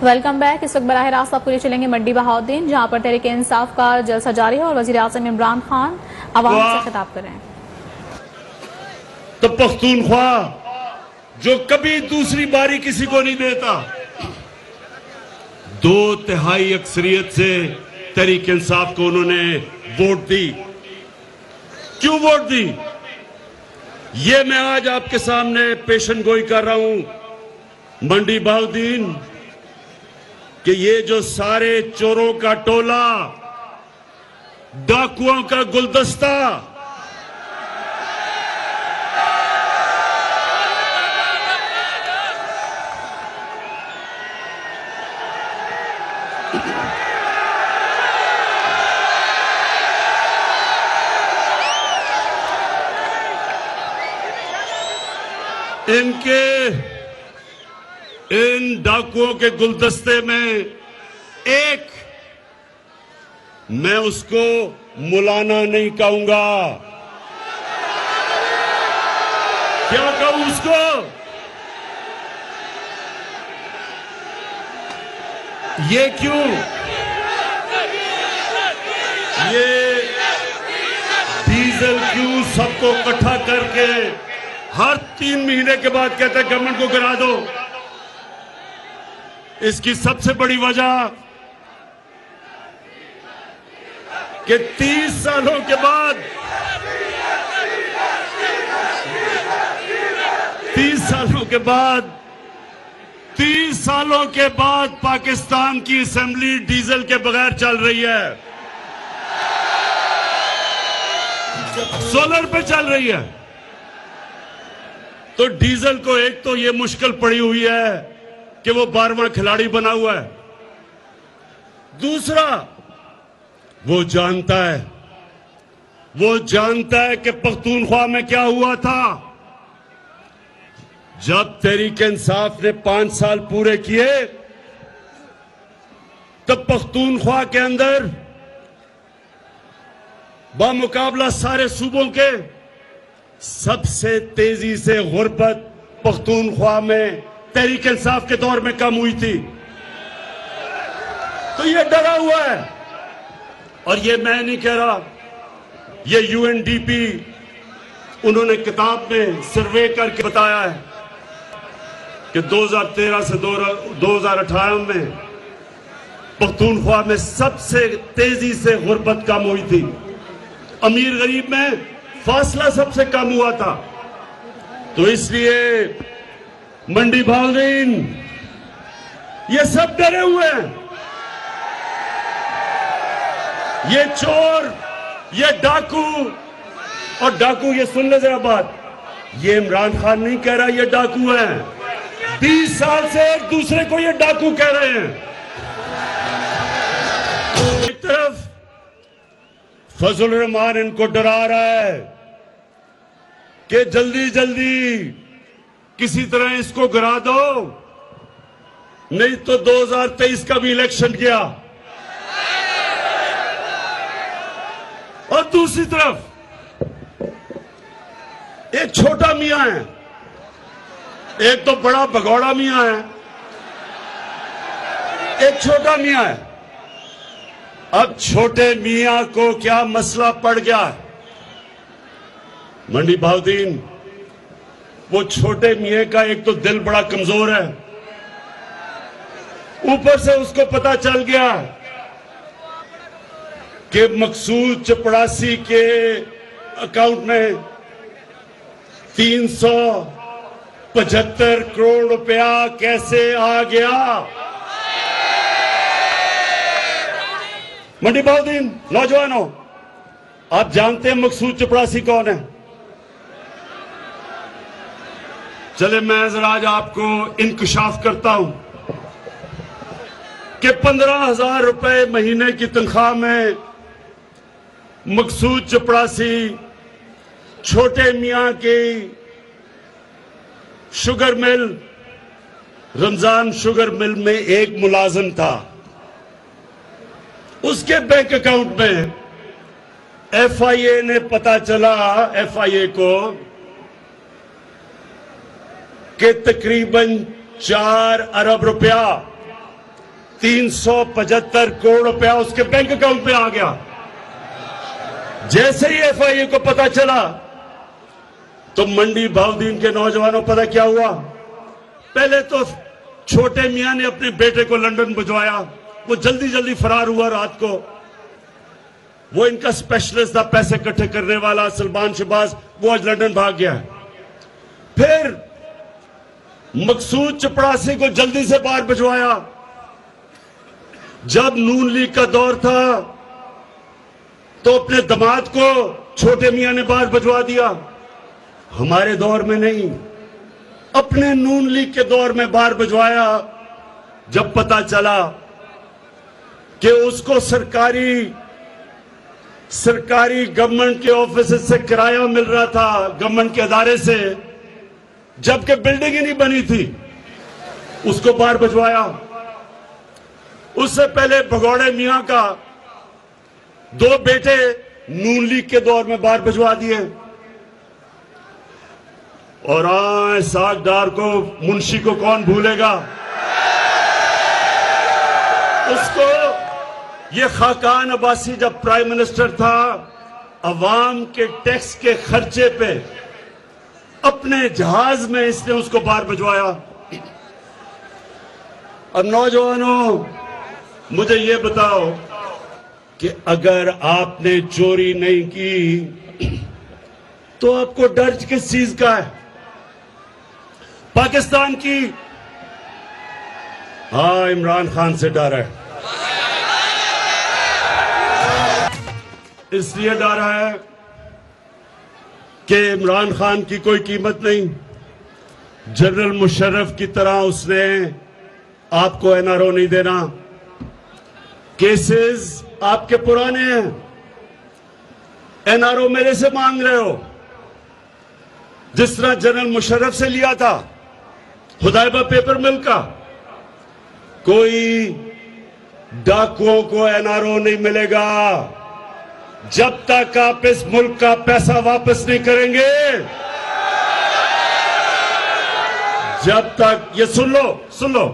Welcome back. इस वक्त बराह रास्त आपको ले चलेंगे मंडी बहाउद्दीन, जहां पर तहरीक इंसाफ का जलसा जारी है और वजीर आजम इमरान खान अवाम से खिताब कर रहे हैं। तो पख्तूनख्वा जो कभी दूसरी बारी किसी को नहीं देता, 2/3 अक्सरियत से तहरीक इंसाफ को उन्होंने वोट दी। क्यों वोट दी, ये मैं आज आपके सामने पेशन गोई कर रहा हूं। मंडी बहाउद्दीन कि ये जो सारे चोरों का टोला, डाकुओं का गुलदस्ता, इन डाकुओं के गुलदस्ते में एक, मैं उसको मुलाना नहीं कहूंगा। क्या कहूं उसको? ये क्यों? ये डीजल क्यों सबको इकट्ठा करके हर 3 महीने के बाद कहते हैं गवर्नमेंट को गिरा दो? इसकी सबसे बड़ी वजह कि 30 सालों के बाद 30 सालों के बाद पाकिस्तान की असेंबली डीजल के बगैर चल रही है, सोलर पे चल रही है। तो डीजल को एक तो ये मुश्किल पड़ी हुई है कि वो 12वां खिलाड़ी बना हुआ है। दूसरा, वो जानता है कि पख्तूनख्वा में क्या हुआ था। जब तहरीक इंसाफ ने 5 साल पूरे किए, तब पख्तूनख्वा के अंदर बामुकाबला सारे सूबों के सबसे तेजी से गुर्बत पख्तूनख्वा में तहरीक इंसाफ के दौर में कम हुई थी। तो ये डरा हुआ है, और ये मैं नहीं कह रहा, ये यूएनडीपी उन्होंने किताब में सर्वे करके बताया है कि 2013 से 2018 में पख्तूनख्वा में सबसे तेजी से गुर्बत कम हुई थी। अमीर गरीब में फासला सबसे कम हुआ था। तो इसलिए मंडी बहाउद्दीन ये सब डरे हुए हैं। ये चोर, ये डाकू, और डाकू, ये सुन ले जरा बात, ये इमरान खान नहीं कह रहा ये डाकू हैं। 20 साल से एक दूसरे को ये डाकू कह रहे हैं। एक तरफ फजल रहमान इनको डरा रहा है कि जल्दी जल्दी किसी तरह इसको गिरा दो, नहीं तो 2023 का भी इलेक्शन गया। और दूसरी तरफ एक छोटा मियां है, एक तो बड़ा भगौड़ा मियां है, एक छोटा मियां है। अब छोटे मियां को क्या मसला पड़ गया? मंडी बहाउद्दीन, वो छोटे मियां का एक तो दिल बड़ा कमजोर है, ऊपर से उसको पता चल गया कि मकसूद चपड़ासी के अकाउंट में 375 करोड़ रुपया कैसे आ गया। मंडी बहाउद्दीन, नौजवानों, आप जानते हैं मकसूद चपड़ासी कौन है? चले मैं जरा आज आपको इंकशाफ करता हूं कि 15,000 रुपए महीने की तनख्वाह में मकसूद चपड़ासी छोटे मियां की sugar mill, Ramzan sugar mill में एक मुलाजिम था। उसके बैंक अकाउंट में एफआईए ने पता चला, एफआईए को, कि तकरीबन 4 अरब रुपया 375 करोड़ रुपया उसके बैंक अकाउंट पे आ गया। जैसे ही एफआईए को पता चला तो मंडी बहाउद्दीन के नौजवानों पता क्या हुआ, पहले तो छोटे मियां ने अपने बेटे को लंदन भिजवाया, वो जल्दी जल्दी फरार हुआ रात को। वो इनका स्पेशलिस्ट था पैसे इकट्ठे करने वाला सलमान शहबाज, वो आज लंदन भाग गया। फिर मकसूद चपड़ासी को जल्दी से बाहर भिजवाया। जब नून लीग का दौर था तो अपने दामाद को छोटे मियां ने बाहर भिजवा दिया। हमारे दौर में नहीं, अपने नून लीग के दौर में बाहर भिजवाया। जब पता चला कि उसको सरकारी गवर्नमेंट के ऑफिस से किराया मिल रहा था, गवर्नमेंट के अदारे से, जबकि बिल्डिंग ही नहीं बनी थी, उसको बाहर भिजवाया। उससे पहले भगौड़े मियां का 2 बेटे नून लीग के दौर में बाहर भिजवा दिए। और सागदार को, मुंशी को कौन भूलेगा, उसको ये खाकान अब्बासी जब प्राइम मिनिस्टर था, अवाम के टैक्स के खर्चे पे अपने जहाज में इसने उसको बाहर भिजवाया। अब नौजवानों, मुझे ये बताओ कि अगर आपने चोरी नहीं की तो आपको डर किस चीज का है? पाकिस्तान की, हाँ, इमरान खान से डर है। इसलिए डर है कि इमरान खान की कोई कीमत नहीं। जनरल मुशर्रफ की तरह उसने आपको एनआरओ नहीं देना। केसेस आपके पुराने हैं, एनआरओ मेरे से मांग रहे हो, जिस तरह जनरल मुशर्रफ से लिया था हुदैबा पेपर मिल का। कोई डाकुओं को एनआरओ नहीं मिलेगा जब तक आप इस मुल्क का पैसा वापस नहीं करेंगे। जब तक, ये सुन लो,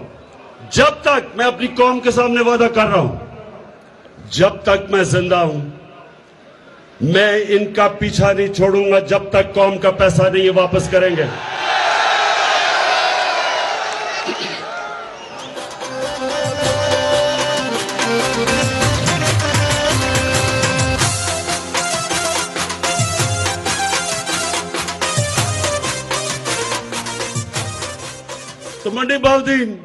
जब तक, मैं अपनी कौम के सामने वादा कर रहा हूं, जब तक मैं जिंदा हूं, मैं इनका पीछा नहीं छोड़ूंगा जब तक कौम का पैसा नहीं वापस करेंगे। तो मंडी बहाउद्दीन,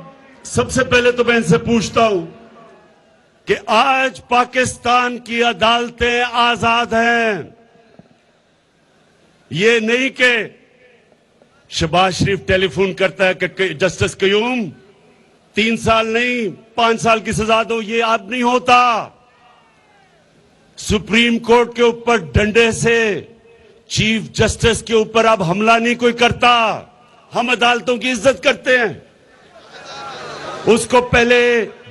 सबसे पहले तो मैं इनसे पूछता हूं कि आज पाकिस्तान की अदालतें आजाद हैं। ये नहीं कि शहबाज शरीफ टेलीफोन करता है कि जस्टिस कयूम 3 साल नहीं 5 साल की सजा दो, ये अब नहीं होता। सुप्रीम कोर्ट के ऊपर डंडे से चीफ जस्टिस के ऊपर अब हमला नहीं कोई करता। हम अदालतों की इज्जत करते हैं। उसको पहले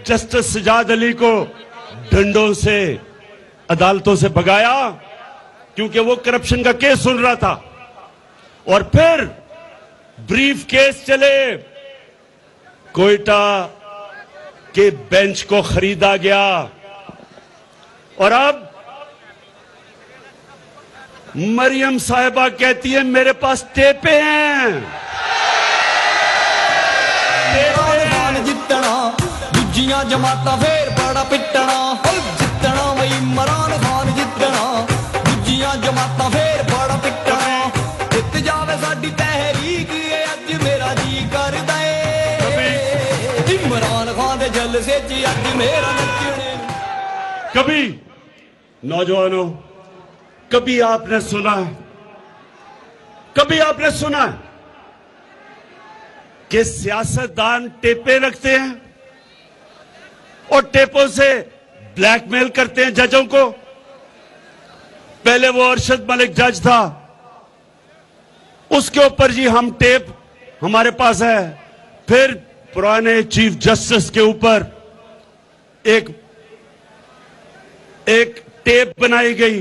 जस्टिस सजाद अली को डंडों से अदालतों से भगाया क्योंकि वो करप्शन का केस सुन रहा था, और फिर ब्रीफ केस चले, कोयटा के बेंच को खरीदा गया, और अब मरियम साहिबा कहती है मेरे पास टेपे हैं। जितना दूजियां जमाता फिर बड़ा पिटना, जितना वही इमरान खान जितना दूजियां जमाता फिर बड़ा पिटना। जित जावे साडी तहरीक अज मेरा जी करदा है, इमरान खान दे जलसे च अज मेरा नचने। कभी नौजवानों, कभी आपने सुना है कि सियासतदान टेपे रखते हैं और टेपों से ब्लैकमेल करते हैं जजों को? पहले वो अरशद मलिक जज था, उसके ऊपर जी हम टेप हमारे पास है। फिर पुराने चीफ जस्टिस के ऊपर एक टेप बनाई गई,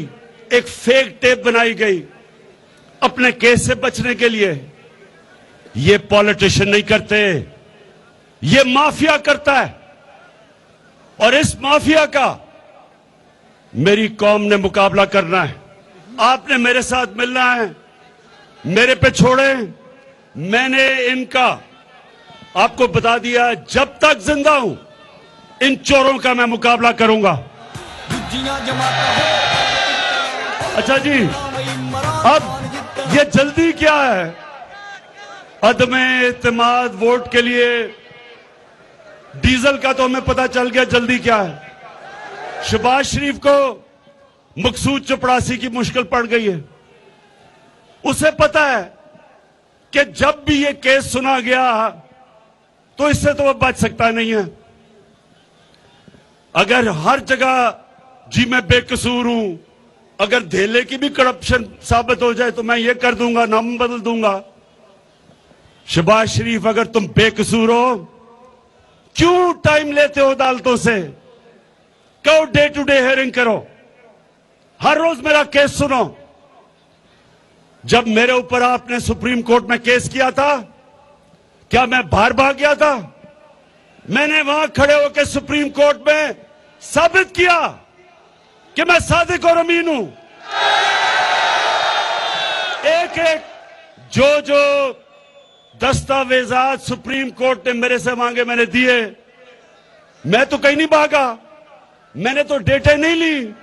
एक फेक टेप बनाई गई अपने केस से बचने के लिए। ये पॉलिटिशियन नहीं करते, ये माफिया करता है। और इस माफिया का मेरी कौम ने मुकाबला करना है। आपने मेरे साथ मिलना है, मेरे पे छोड़े। मैंने इनका आपको बता दिया, जब तक जिंदा हूं इन चोरों का मैं मुकाबला करूंगा। अच्छा जी, अब ये जल्दी क्या है? अदमे इत्तेमाद वोट के लिए डीजल का तो हमें पता चल गया, जल्दी क्या है? शहबाज शरीफ को मकसूद चपड़ासी की मुश्किल पड़ गई है। उसे पता है कि जब भी ये केस सुना गया तो इससे तो वो बच सकता नहीं है। अगर हर जगह जी मैं बेकसूर हूं, अगर धेले की भी करप्शन साबित हो जाए तो मैं ये कर दूंगा, नाम बदल दूंगा। शहबाज शरीफ, अगर तुम बेकसूर हो, क्यों टाइम लेते हो अदालतों से? कहो डे टू डे हियरिंग करो, हर रोज मेरा केस सुनो। जब मेरे ऊपर आपने सुप्रीम कोर्ट में केस किया था, क्या मैं बाहर भाग गया था? मैंने वहां खड़े होकर सुप्रीम कोर्ट में साबित किया कि मैं सादिक और अमीन हूं। एक एक जो दस्तावेजात सुप्रीम कोर्ट ने मेरे से मांगे मैंने दिए। मैं तो कहीं नहीं भागा, मैंने तो डेटे नहीं ली,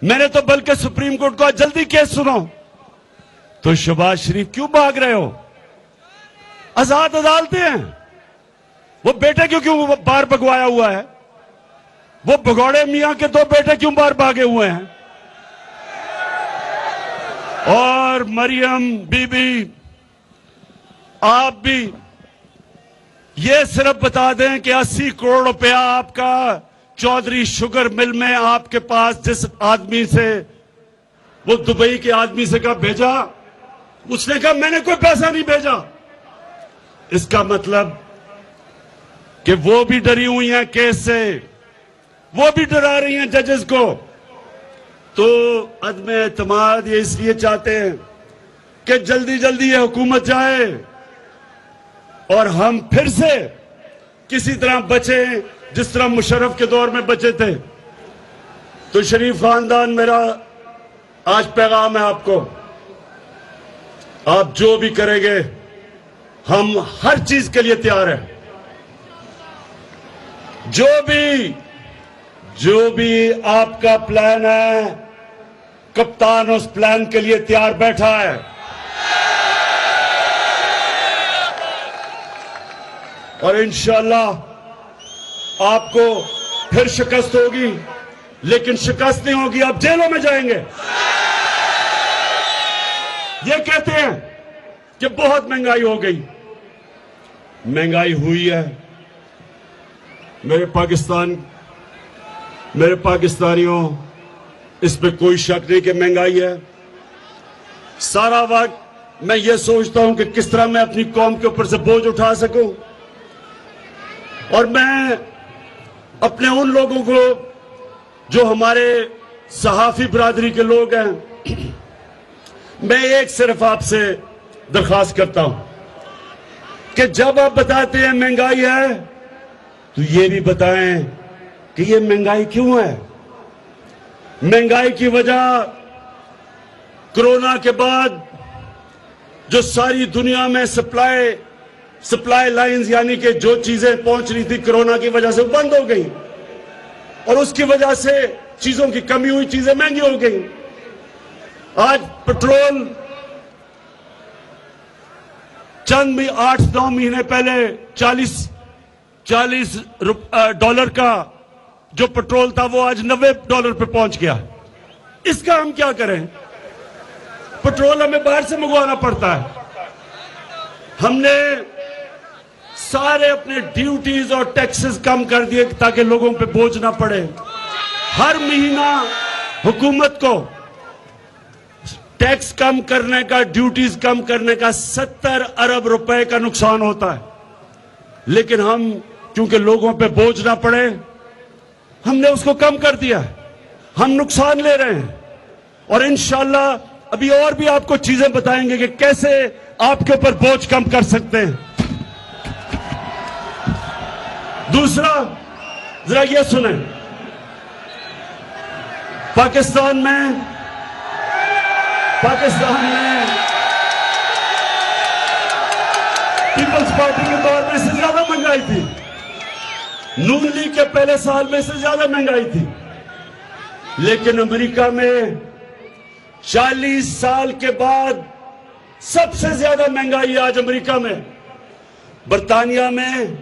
मैंने तो बल्कि सुप्रीम कोर्ट को जल्दी केस सुनो। तो शहबाज शरीफ क्यों भाग रहे हो? आजाद अदालतें हैं। वो बेटे क्यों बाहर भगवाया हुआ है? वो भगौड़े मियां के दो बेटे क्यों बाहर भागे हुए हैं? और मरियम बीबी, आप भी ये सिर्फ बता दें कि 80 करोड़ रुपया आपका चौधरी शुगर मिल में आपके पास जिस आदमी से, वो दुबई के आदमी से कहा भेजा, उसने कहा मैंने कोई पैसा नहीं भेजा। इसका मतलब कि वो भी डरी हुई हैं केस से, वो भी डरा रही हैं जजेस को। तो अदमे एतमाद ये इसलिए चाहते हैं कि जल्दी जल्दी ये हुकूमत जाए और हम फिर से किसी तरह बचे जिस तरह मुशर्रफ के दौर में बचे थे। तो शरीफ खानदान, मेरा आज पैगाम है आपको, आप जो भी करेंगे हम हर चीज के लिए तैयार हैं। जो भी आपका प्लान है, कप्तान उस प्लान के लिए तैयार बैठा है। और इंशाअल्लाह आपको फिर शिकस्त होगी, लेकिन शिकस्त नहीं होगी, आप जेलों में जाएंगे। ये कहते हैं कि बहुत महंगाई हो गई। महंगाई हुई है। मेरे पाकिस्तानियों, इस पे कोई शक नहीं कि महंगाई है। सारा वक्त मैं ये सोचता हूं कि किस तरह मैं अपनी कौम के ऊपर से बोझ उठा सकूं, और मैं अपने उन लोगों को जो हमारे सहाफी बरादरी के लोग हैं, मैं एक सिर्फ आपसे दरख्वास्त करता हूं कि जब आप बताते हैं महंगाई है, तो ये भी बताएं कि ये महंगाई क्यों है। महंगाई की वजह कोरोना के बाद जो सारी दुनिया में सप्लाई लाइंस, यानी कि जो चीजें पहुंच रही थी कोरोना की वजह से, वो बंद हो गई, और उसकी वजह से चीजों की कमी हुई, चीजें महंगी हो गई। आज पेट्रोल चंद 8-9 महीने पहले 40 डॉलर का जो पेट्रोल था वो आज $90 पे पहुंच गया। इसका हम क्या करें? पेट्रोल हमें बाहर से मंगवाना पड़ता है। हमने सारे अपने ड्यूटीज और टैक्सेस कम कर दिए ताकि लोगों पे बोझ ना पड़े। हर महीना हुकूमत को टैक्स कम करने का, ड्यूटीज कम करने का 70 अरब रुपए का नुकसान होता है। लेकिन हम, क्योंकि लोगों पे बोझ ना पड़े, हमने उसको कम कर दिया। हम नुकसान ले रहे हैं, और इंशाअल्लाह अभी और भी आपको चीजें बताएंगे कि कैसे आपके ऊपर बोझ कम कर सकते हैं। दूसरा, जरा ये सुने, पाकिस्तान में पीपल्स पार्टी के दौर में इससे ज्यादा महंगाई थी, नून लीग के पहले साल में इससे ज्यादा महंगाई थी। लेकिन अमेरिका में 40 साल के बाद सबसे ज्यादा महंगाई आज अमेरिका में। बर्तानिया में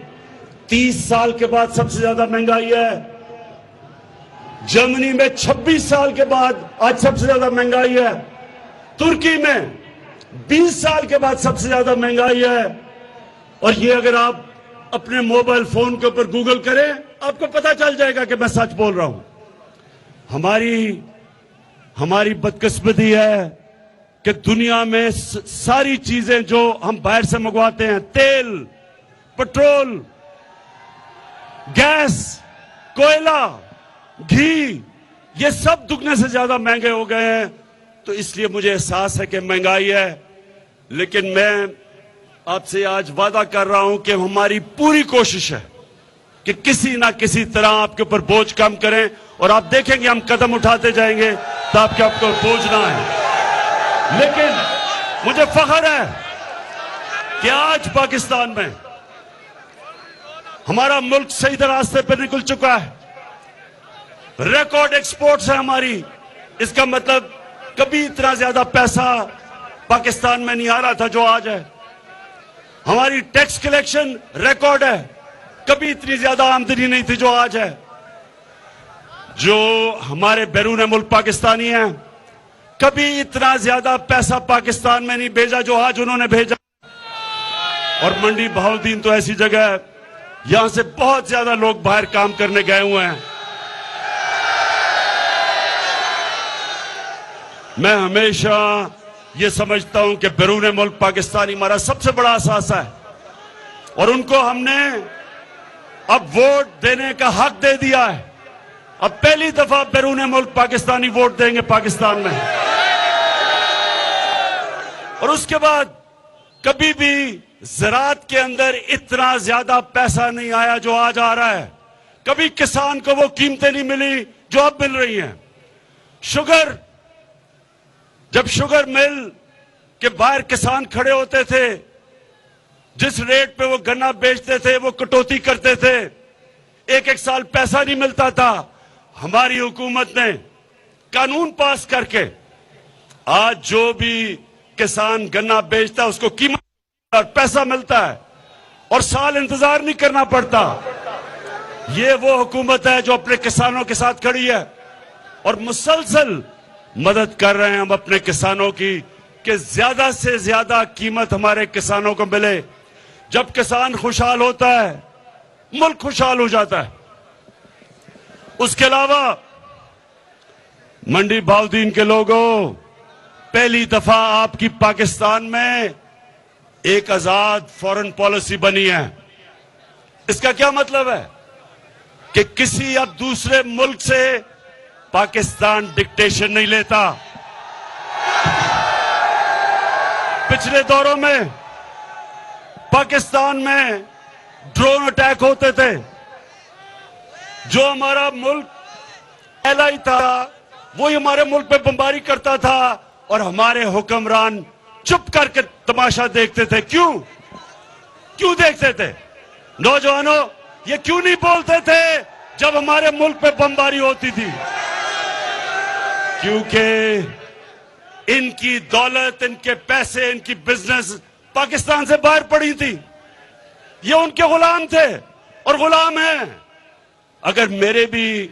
30 साल के बाद सबसे ज्यादा महंगाई है। जर्मनी में 26 साल के बाद आज सबसे ज्यादा महंगाई है। तुर्की में 20 साल के बाद सबसे ज्यादा महंगाई है। और ये अगर आप अपने मोबाइल फोन के ऊपर गूगल करें, आपको पता चल जाएगा कि मैं सच बोल रहा हूं। हमारी बदकिस्मती है कि दुनिया में सारी चीजें जो हम बाहर से मंगवाते हैं, तेल, पेट्रोल, गैस, कोयला, घी, ये सब दुगने से ज्यादा महंगे हो गए हैं। तो इसलिए मुझे एहसास है कि महंगाई है, लेकिन मैं आपसे आज वादा कर रहा हूं कि हमारी पूरी कोशिश है कि किसी ना किसी तरह आपके ऊपर बोझ कम करें, और आप देखेंगे हम कदम उठाते जाएंगे तो आपके ऊपर बोझ ना है। लेकिन मुझे फख्र है कि आज पाकिस्तान में हमारा मुल्क सही रास्ते पर निकल चुका है। रिकॉर्ड एक्सपोर्ट्स है हमारी। इसका मतलब कभी इतना ज्यादा पैसा पाकिस्तान में नहीं आ रहा था जो आज है। हमारी टैक्स कलेक्शन रिकॉर्ड है, कभी इतनी ज्यादा आमदनी नहीं थी जो आज है। जो हमारे बैरून मुल्क पाकिस्तानी हैं, कभी इतना ज्यादा पैसा पाकिस्तान में नहीं भेजा जो आज उन्होंने भेजा। और मंडी बहाउद्दीन तो ऐसी जगह है, यहां से बहुत ज्यादा लोग बाहर काम करने गए हुए हैं। मैं हमेशा ये समझता हूं कि बैरून मुल्क पाकिस्तानी हमारा सबसे बड़ा असासा है, और उनको हमने अब वोट देने का हक दे दिया है। अब पहली दफा बैरून मुल्क पाकिस्तानी वोट देंगे पाकिस्तान में। और उसके बाद कभी भी ज़राअत के अंदर इतना ज्यादा पैसा नहीं आया जो आज आ रहा है। कभी किसान को वो कीमतें नहीं मिली जो अब मिल रही हैं। शुगर, जब शुगर मिल के बाहर किसान खड़े होते थे, जिस रेट पे वो गन्ना बेचते थे वो कटौती करते थे, एक एक साल पैसा नहीं मिलता था। हमारी हुकूमत ने कानून पास करके आज जो भी किसान गन्ना बेचता है उसको कीमत और पैसा मिलता है, और साल इंतजार नहीं करना पड़ता। ये वो हुकूमत है जो अपने किसानों के साथ खड़ी है, और मुसलसल मदद कर रहे हैं हम अपने किसानों की कि ज्यादा से ज्यादा कीमत हमारे किसानों को मिले। जब किसान खुशहाल होता है, मुल्क खुशहाल हो जाता है। उसके अलावा मंडी बहाउद्दीन के लोगों, पहली दफा आपकी पाकिस्तान में एक आजाद फॉरेन पॉलिसी बनी है। इसका क्या मतलब है कि किसी अब दूसरे मुल्क से पाकिस्तान डिक्टेशन नहीं लेता। पिछले दौरों में पाकिस्तान में ड्रोन अटैक होते थे, जो हमारा मुल्क एलाई था वही हमारे मुल्क पे बमबारी करता था, और हमारे हुक्मरान चुप करके तमाशा देखते थे। क्यों देखते थे? नौजवानों, ये क्यों नहीं बोलते थे जब हमारे मुल्क पे बमबारी होती थी? क्योंकि इनकी दौलत, इनके पैसे, इनकी बिजनेस पाकिस्तान से बाहर पड़ी थी। ये उनके गुलाम थे और गुलाम हैं। अगर मेरे भी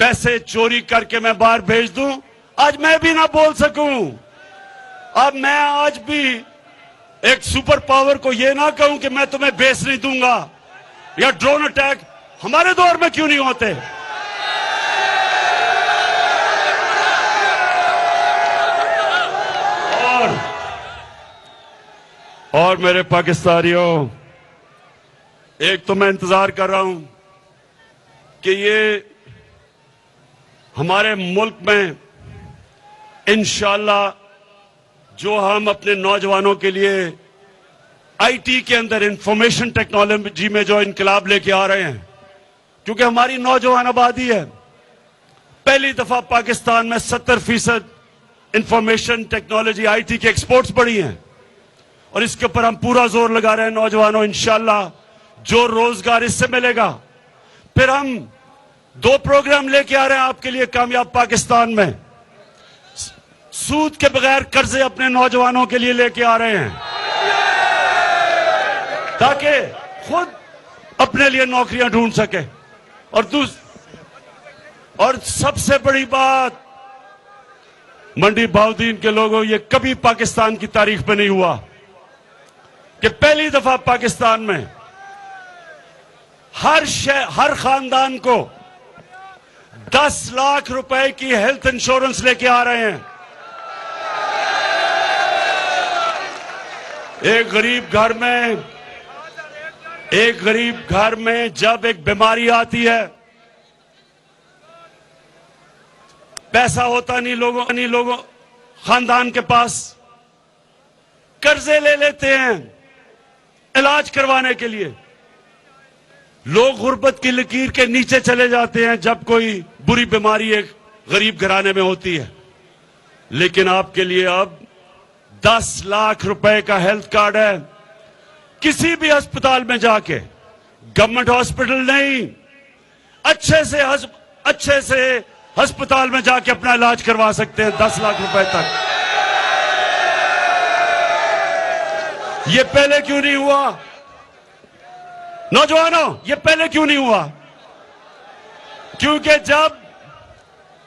पैसे चोरी करके मैं बाहर भेज दूं, आज मैं भी ना बोल सकूं, अब मैं आज भी एक सुपर पावर को ये ना कहूं कि मैं तुम्हें बेच नहीं दूंगा, या ड्रोन अटैक हमारे दौर में क्यों नहीं होते? और मेरे पाकिस्तानियों, एक तो मैं इंतजार कर रहा हूं कि ये हमारे मुल्क में इंशाअल्लाह जो हम अपने नौजवानों के लिए आईटी के अंदर इंफॉर्मेशन टेक्नोलॉजी में जो इनकलाब लेके आ रहे हैं, क्योंकि हमारी नौजवान आबादी है। पहली दफा पाकिस्तान में 70% इंफॉर्मेशन टेक्नोलॉजी IT के एक्सपोर्ट्स बढ़ी हैं और इसके ऊपर हम पूरा जोर लगा रहे हैं। नौजवानों, इंशाल्लाह जो रोजगार इससे मिलेगा। फिर हम 2 प्रोग्राम लेके आ रहे हैं आपके लिए कामयाब पाकिस्तान में। सूद के बगैर कर्जे अपने नौजवानों के लिए लेके आ रहे हैं ताकि खुद अपने लिए नौकरियां ढूंढ सके। और सबसे बड़ी बात, मंडी बहाउद्दीन के लोगों, ये कभी पाकिस्तान की तारीख में नहीं हुआ कि पहली दफा पाकिस्तान में हर खानदान को 10 लाख रुपए की हेल्थ इंश्योरेंस लेके आ रहे हैं। एक गरीब घर में जब एक बीमारी आती है, पैसा होता नहीं लोगों खानदान के पास, कर्जे ले लेते हैं इलाज करवाने के लिए। लोग गुर्बत की लकीर के नीचे चले जाते हैं जब कोई बुरी बीमारी एक गरीब घराने में होती है। लेकिन आपके लिए अब 10 लाख रुपए का हेल्थ कार्ड है। किसी भी अस्पताल में जाके, गवर्नमेंट हॉस्पिटल नहीं, अच्छे से अस्पताल में जाके अपना इलाज करवा सकते हैं 10 लाख रुपए तक। ये पहले क्यों नहीं हुआ? नौजवानों, ये पहले क्यों नहीं हुआ? क्योंकि जब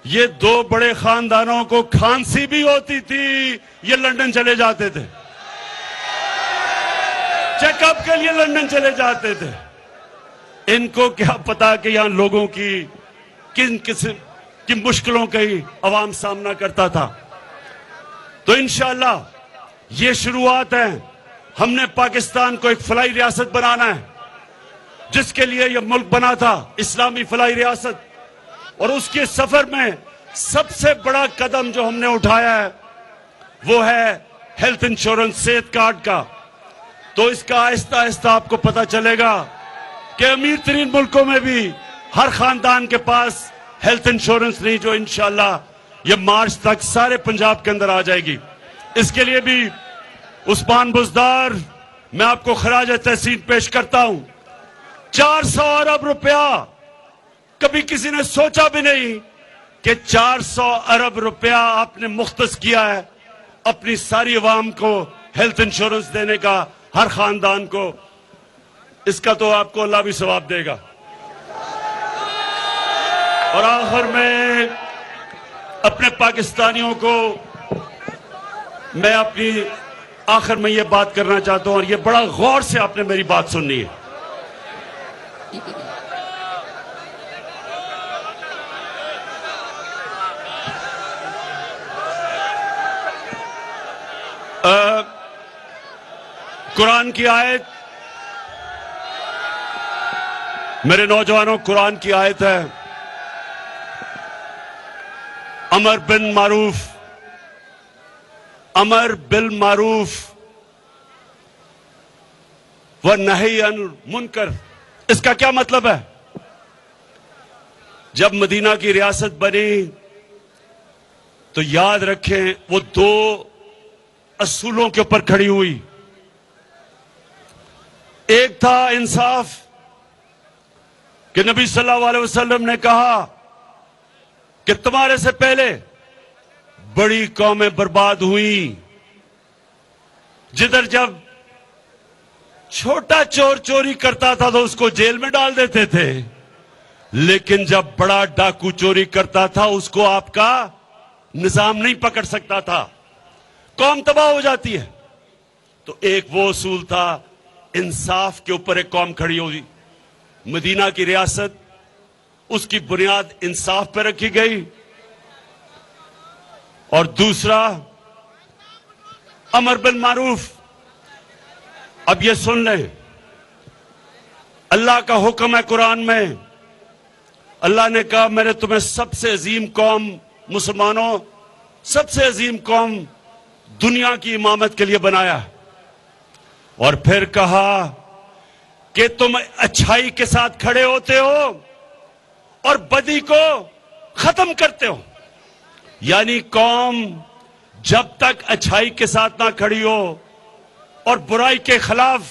ये 2 बड़े खानदानों को खांसी भी होती थी, ये लंदन चले जाते थे, चेकअप के लिए लंदन चले जाते थे। इनको क्या पता कि यहां लोगों की किन किस्म की मुश्किलों का ही अवाम सामना करता था। तो इंशाअल्लाह ये शुरुआत है। हमने पाकिस्तान को एक फलाई रियासत बनाना है, जिसके लिए यह मुल्क बना था, इस्लामी फलाई रियासत। और उसके सफर में सबसे बड़ा कदम जो हमने उठाया है वो है हेल्थ इंश्योरेंस, सेहत कार्ड का। तो इसका आहिस्ता आहिस्ता आपको पता चलेगा कि अमीर तरीन मुल्कों में भी हर खानदान के पास हेल्थ इंश्योरेंस नहीं, जो इंशाअल्लाह ये मार्च तक सारे पंजाब के अंदर आ जाएगी। इसके लिए भी उस्मान बुज़दार, मैं आपको खराज तहसीन पेश करता हूं। 400 अरब रुपया, कभी किसी ने सोचा भी नहीं कि 400 अरब रुपया आपने मुख्तस किया है अपनी सारी अवाम को हेल्थ इंश्योरेंस देने का, हर खानदान को। इसका तो आपको अल्लाह भी सवाब देगा। और आखिर में अपने पाकिस्तानियों को मैं अपनी आखिर में ये बात करना चाहता हूं, और ये बड़ा गौर से आपने मेरी बात सुननी है। कुरान की आयत, मेरे नौजवानों, कुरान की आयत है, अमर बिल मारूफ व नही अनिल मुनकर। इसका क्या मतलब है? जब मदीना की रियासत बनी तो याद रखें वो 2 असूलों के ऊपर खड़ी हुई। एक था इंसाफ, कि नबी सल्लल्लाहु अलैहि वसल्लम ने कहा कि तुम्हारे से पहले बड़ी कौमें बर्बाद हुई, जिधर जब छोटा चोर चोरी करता था तो उसको जेल में डाल देते थे, लेकिन जब बड़ा डाकू चोरी करता था उसको आपका निजाम नहीं पकड़ सकता था, कौम तबाह हो जाती है। तो एक वो उसूल था, इंसाफ के ऊपर एक कौम खड़ी हुई। मदीना की रियासत, उसकी बुनियाद इंसाफ पर रखी गई। और दूसरा अमर बिल मारूफ। अब ये सुन लें, अल्लाह का हुक्म है कुरान में। अल्लाह ने कहा मैंने तुम्हें सबसे अजीम कौम, मुसलमानों सबसे अजीम कौम दुनिया की इमामत के लिए बनाया। और फिर कहा कि तुम अच्छाई के साथ खड़े होते हो और बदी को खत्म करते हो। यानी कौम जब तक अच्छाई के साथ ना खड़ी हो और बुराई के खिलाफ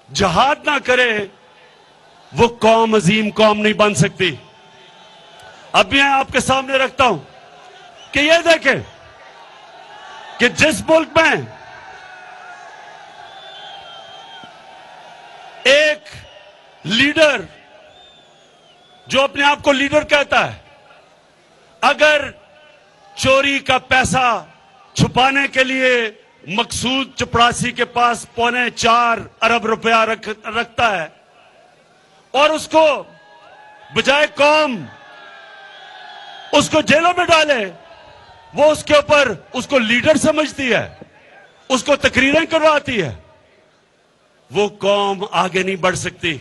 जहाद ना करे, वो कौम अजीम कौम नहीं बन सकती। अब मैं आपके सामने रखता हूं कि ये देखें कि जिस मुल्क में एक लीडर जो अपने आप को लीडर कहता है, अगर चोरी का पैसा छुपाने के लिए मकसूद चपरासी के पास 4.25 अरब रुपया रखता है और उसको बजाय कौम उसको जेलों में डाले, वो उसके ऊपर उसको लीडर समझती है, उसको तकरीरें करवाती है, वो कौम आगे नहीं बढ़ सकती।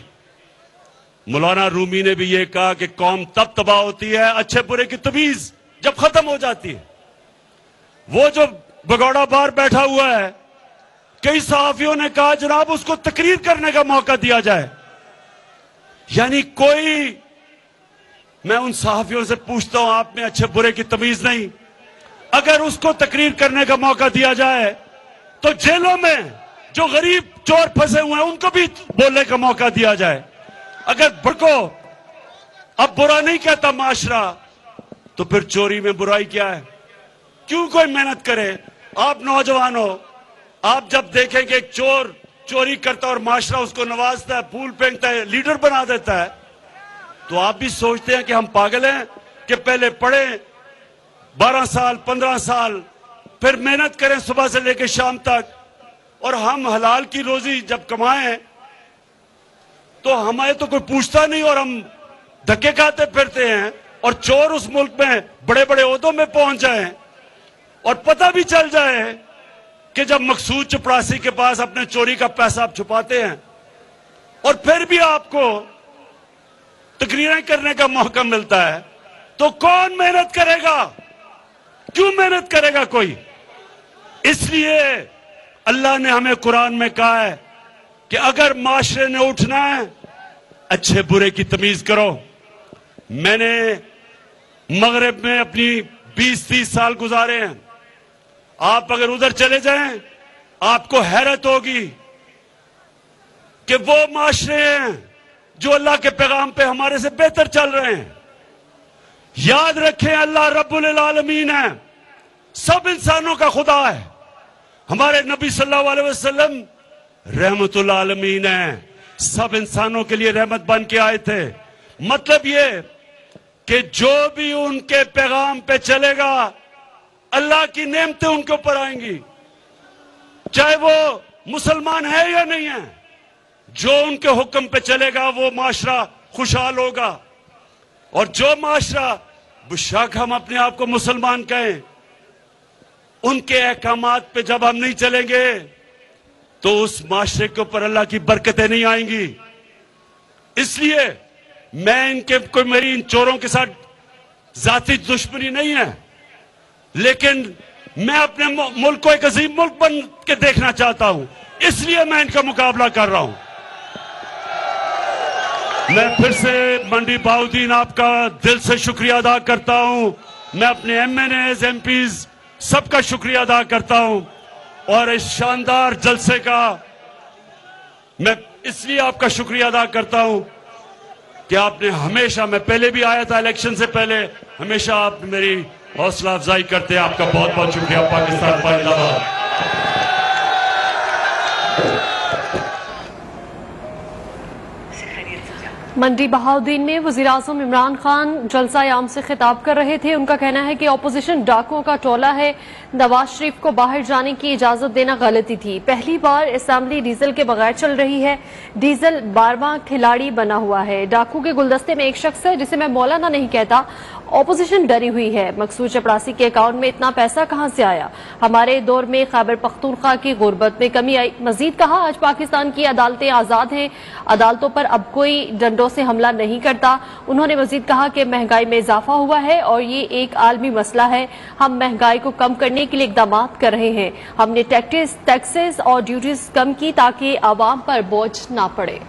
मौलाना रूमी ने भी ये कहा कि कौम तब तबाह होती है अच्छे बुरे की तमीज जब खत्म हो जाती है। वो जो भगौड़ा बाहर बैठा हुआ है, कई सहाफियों ने कहा जनाब उसको तकरीर करने का मौका दिया जाए। यानी कोई, मैं उन सहाफियों से पूछता हूं, आप में अच्छे बुरे की तमीज नहीं? अगर उसको तकरीर करने का मौका दिया जाए तो जेलों में जो गरीब चोर फंसे हुए हैं उनको भी बोलने का मौका दिया जाए। अगर भड़को अब बुरा नहीं कहता माशरा, तो फिर चोरी में बुराई क्या है? क्यों कोई मेहनत करे? आप नौजवान हो, आप जब देखेंगे एक चोर चोरी करता और माशरा उसको नवाजता है, फूल फेंकता है, लीडर बना देता है, तो आप भी सोचते हैं कि हम पागल हैं कि पहले पढ़े 12 साल 15 साल, फिर मेहनत करें सुबह से लेकर शाम तक, और हम हलाल की रोजी जब कमाएं तो हमें तो कोई पूछता नहीं और हम धक्के खाते फिरते हैं। और चोर उस मुल्क में बड़े बड़े ओहदों में पहुंच जाएं और पता भी चल जाए कि जब मकसूद चपरासी के पास अपने चोरी का पैसा आप छुपाते हैं और फिर भी आपको तकरीरें करने का मौका मिलता है, तो कौन मेहनत करेगा? क्यों मेहनत करेगा कोई? इसलिए अल्लाह ने हमें कुरान में कहा है कि अगर माशरे ने उठना है, अच्छे बुरे की तमीज करो। मैंने मगरिब में अपनी 20-30 साल गुजारे हैं। आप अगर उधर चले जाएं, आपको हैरत होगी कि वो माशरे हैं जो अल्लाह के पैगाम पे हमारे से बेहतर चल रहे हैं। याद रखें, अल्लाह रब्बुल आलमीन है, सब इंसानों का खुदा है। हमारे नबी सल्लल्लाहु अलैहि वसल्लम रहमतुल आलमीन है, सब इंसानों के लिए रहमत बन के आए थे। मतलब ये कि जो भी उनके पैगाम पे चलेगा, अल्लाह की नेमतें उनके ऊपर आएंगी, चाहे वो मुसलमान है या नहीं है। जो उनके हुक्म पे चलेगा वो माशरा खुशहाल होगा। और जो माशरा, बेशक हम अपने आप को मुसलमान कहें, उनके अहकामात पे जब हम नहीं चलेंगे तो उस माशरे के ऊपर अल्लाह की बरकतें नहीं आएंगी। इसलिए मैं इनके कोई मेरी इन चोरों के साथ जाती दुश्मनी नहीं है, लेकिन मैं अपने मुल्क को एक अजीम मुल्क बन के देखना चाहता हूं, इसलिए मैं इनका मुकाबला कर रहा हूं। मैं फिर से मंडी बहाउद्दीन आपका दिल से शुक्रिया अदा करता हूं। मैं अपने MNAs, MPs सबका शुक्रिया अदा करता हूं, और इस शानदार जलसे का मैं इसलिए आपका शुक्रिया अदा करता हूं कि आपने हमेशा, मैं पहले भी आया था इलेक्शन से पहले, हमेशा आप मेरी हौसला अफजाई करते हैं। आपका बहुत बहुत शुक्रिया। पाकिस्तान जिंदाबाद। मंडी बहाउद्दीन में वज़ीर-ए-आज़म इमरान खान जलसा-ए-आम से खिताब कर रहे थे। उनका कहना है कि ऑपोजिशन डाकुओं का टोला है, नवाज शरीफ को बाहर जाने की इजाजत देना गलती थी। पहली बार असेंबली डीजल के बगैर चल रही है, डीजल 12वां खिलाड़ी बना हुआ है। डाकू के गुलदस्ते में एक शख्स है जिसे मैं मौलाना नहीं कहता। ऑपोजिशन डरी हुई है। मकसूद चपरासी के अकाउंट में इतना पैसा कहां से आया? हमारे दौर में खैबर पख्तूनख्वा की गुर्बत में कमी आई। मजीद कहा, आज पाकिस्तान की अदालतें आजाद हैं, अदालतों पर अब कोई डंडों से हमला नहीं करता। उन्होंने मजीद कहा कि महंगाई में इजाफा हुआ है और ये एक आलमी मसला है। हम महंगाई को कम करने के लिए इकदाम कर रहे हैं। हमने टैक्सेस और ड्यूटीज कम की ताकि आवाम पर बोझ ना पड़े।